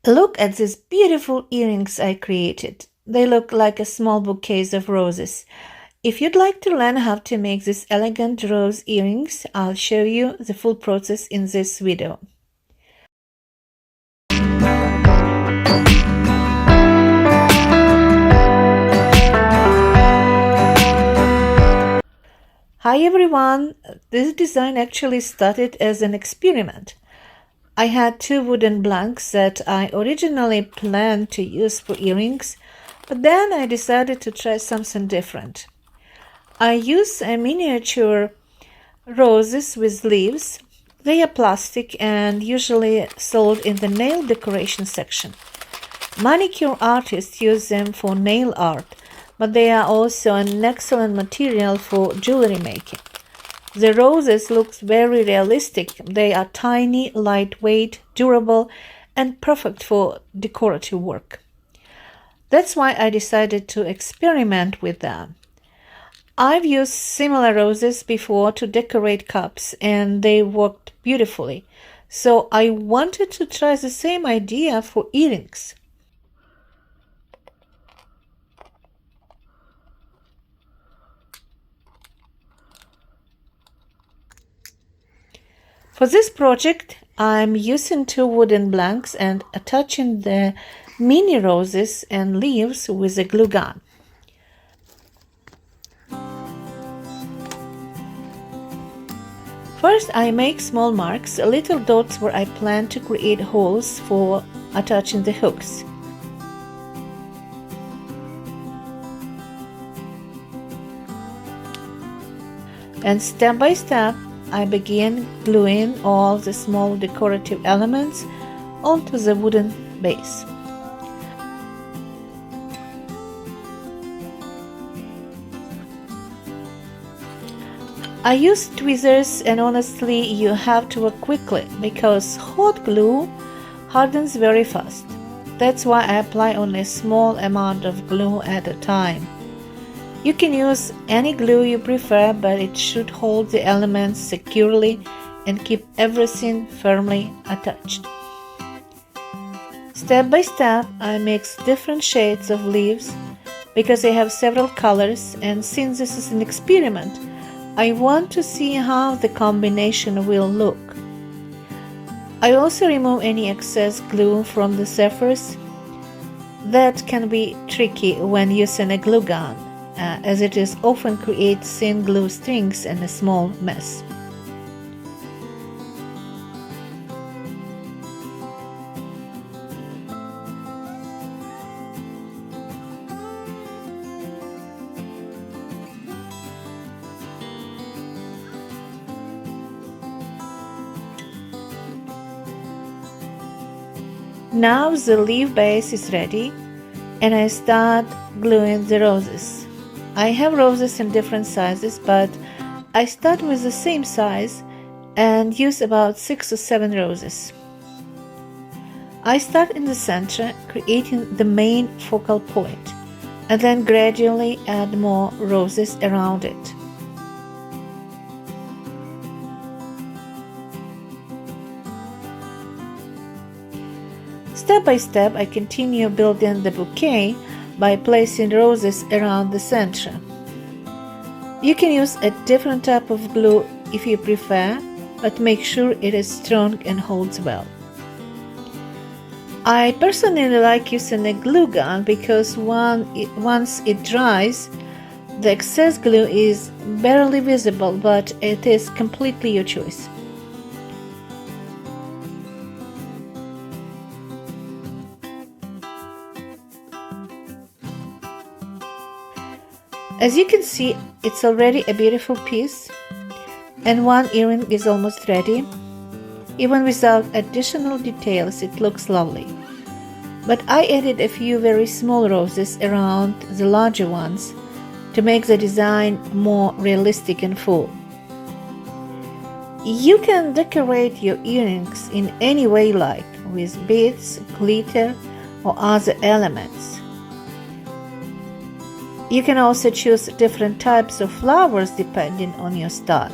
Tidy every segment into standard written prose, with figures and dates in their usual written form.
Look at these beautiful earrings I created. They look like a small bouquets of roses. If you'd like to learn how to make these elegant rose earrings, I'll show you the full process in this video. Hi everyone! This design actually started as an experiment. I had two wooden blanks that I originally planned to use for earrings, but then I decided to try something different. I used a miniature roses with leaves. They are plastic and usually sold in the nail decoration section. Manicure artists use them for nail art, but they are also an excellent material for jewelry making. The roses look very realistic. They are tiny, lightweight, durable, and perfect for decorative work. That's why I decided to experiment with them. I've used similar roses before to decorate cups, and they worked beautifully. So I wanted to try the same idea for earrings. For this project, I'm using two wooden blanks and attaching the mini roses and leaves with a glue gun. First, I make small marks, little dots where I plan to create holes for attaching the hooks. And step by step, I begin gluing all the small decorative elements onto the wooden base. I use tweezers, and honestly you have to work quickly because hot glue hardens very fast. That's why I apply only a small amount of glue at a time. You can use any glue you prefer, but it should hold the elements securely and keep everything firmly attached. Step by step, I mix different shades of leaves because I have several colors, and since this is an experiment, I want to see how the combination will look. I also remove any excess glue from the surface. That can be tricky when using a glue gun, as it is often creates thin glue strings and a small mess. Now the leaf base is ready, and I start gluing the roses. I have roses in different sizes, but I start with the same size and use about 6 or 7 roses. I start in the center, creating the main focal point, and then gradually add more roses around it. Step by step, I continue building the bouquet by placing roses around the center. You can use a different type of glue if you prefer, but make sure it is strong and holds well. I personally like using a glue gun because once it dries, the excess glue is barely visible, but it is completely your choice. As you can see, it's already a beautiful piece, and one earring is almost ready. Even without additional details, it looks lovely. But I added a few very small roses around the larger ones to make the design more realistic and full. You can decorate your earrings in any way you like, with beads, glitter, or other elements. You can also choose different types of flowers depending on your style.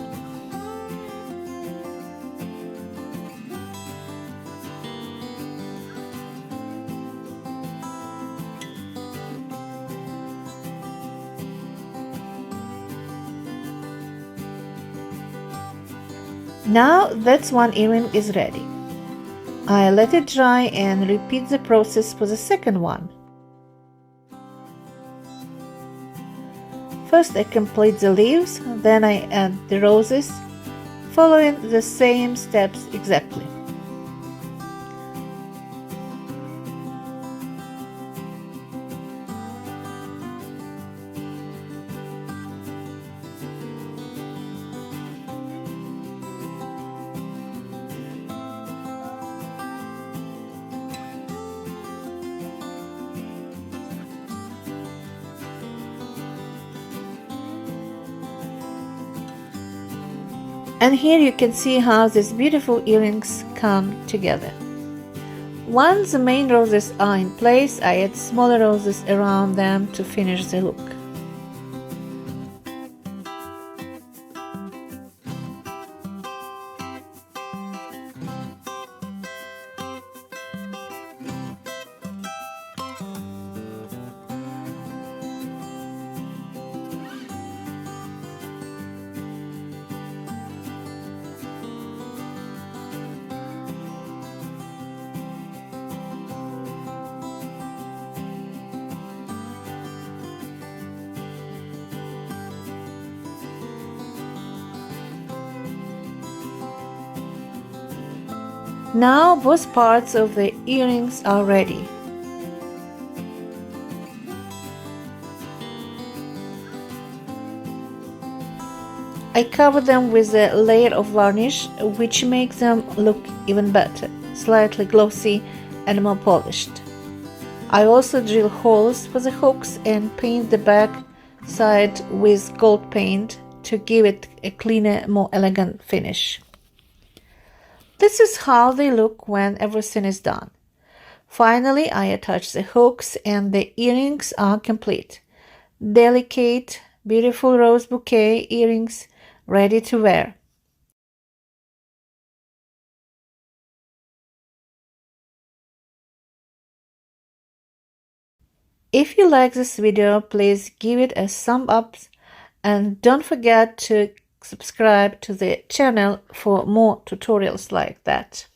Now that one earring is ready. I let it dry and repeat the process for the second one. First I complete the leaves, then I add the roses, following the same steps exactly. And here you can see how these beautiful earrings come together. Once the main roses are in place, I add smaller roses around them to finish the look. Now both parts of the earrings are ready. I cover them with a layer of varnish, which makes them look even better, slightly glossy and more polished. I also drill holes for the hooks and paint the back side with gold paint to give it a cleaner, more elegant finish. This is how they look when everything is done. Finally, I attach the hooks and the earrings are complete. Delicate, beautiful rose bouquet earrings ready to wear. If you like this video, please give it a thumb up and don't forget to subscribe to the channel for more tutorials like that.